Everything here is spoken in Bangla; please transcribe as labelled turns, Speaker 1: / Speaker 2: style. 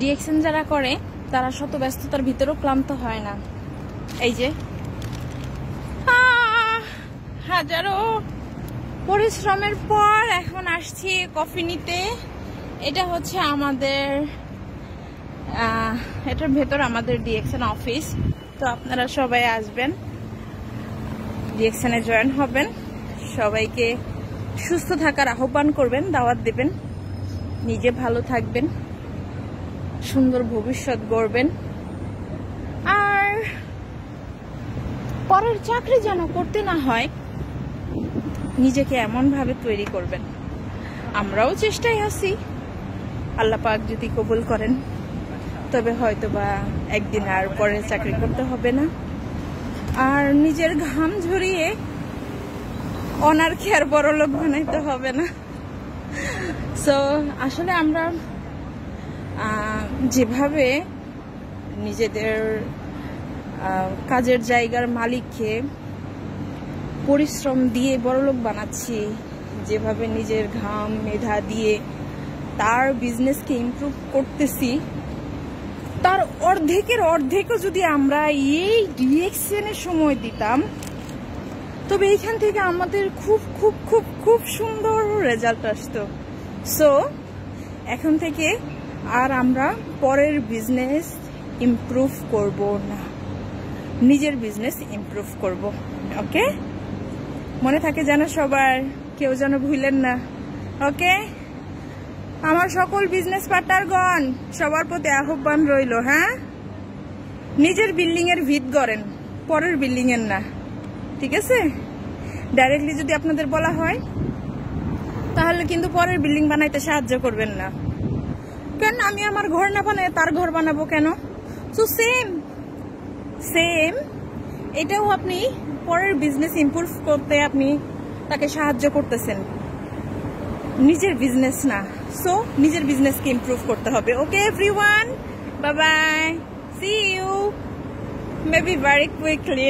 Speaker 1: ডিএক্সএন যারা করে তারা শত ব্যস্ততার ভিতরেও ক্লান্ত হয় না। এই যে হাজারো পরিশ্রমের পর এখন আসছি কফি নিতে। এটা হচ্ছে আমাদের এটার ভেতর আমাদের ডিএক্সএন অফিস। তো আপনারা সবাই আসবেন, ডিএক্সএন এ জয়েন হবেন, সবাইকে সুস্থ থাকার আহ্বান করবেন, দাওয়াত দেবেন, নিজে ভালো থাকবেন, সুন্দর ভবিষ্যৎ গড়বেন, আর পরের চাকরি যেন করতে না হয় নিজেকে এমন ভাবে তৈরি করবেন। আমরাও চেষ্টায় আছি, আল্লাহ পাক যদি কবুল করেন তবে হয়তো বা একদিন আর পরের চাকরি করতে হবে না, আর নিজের ঘাম ঝরিয়ে অনারকে আর বড়লোক বানাইতে হবে না। সো আসলে আমরা যেভাবে নিজেদের কাজের জায়গার মালিককে পরিশ্রম দিয়ে বড়লোক বানাচ্ছি, যেভাবে নিজের ঘাম মেধা দিয়ে তার বিজনেসকে ইমপ্রুভ করতেছি, তার অর্ধেকও যদি আমরা এই ডিএক্সএন এর সময় দিতাম তবে এইখান থেকে আমাদের খুব খুব খুব খুব সুন্দর রেজাল্ট আসতো। সো এখন থেকে আর আমরা পরের বিজনেস ইমপ্রুভ করব না, নিজের বিজনেস ইমপ্রুভ করব। ওকে, মনে থাকে যেন সবার, কেউ যেন ভুলেন না। ওকে, আমার সকল বিজনেস পার্টনারগণ সবার প্রতি আহ্বান রইল। হ্যাঁ, নিজের বিল্ডিং এর ভিত গড়েন, পরের বিল্ডিং এর না, ঠিক আছে? ডাইরেক্টলি যদি আপনাদের বলা হয় তাহলে কিন্তু পরের বিল্ডিং বানাইতে সাহায্য করবেন না। কেন আমি আমার ঘর না বানাই তার ঘর বানাবো কেন? সো সেম এটাও আপনি পরের বিজনেস ইমপ্রুভ করতে আপনি তাকে সাহায্য করতেছেন, নিজের বিজনেস না। সো নিজের বিজনেসকে ইমপ্রুভ করতে হবে। Okay everyone, bye bye, see you maybe very quickly.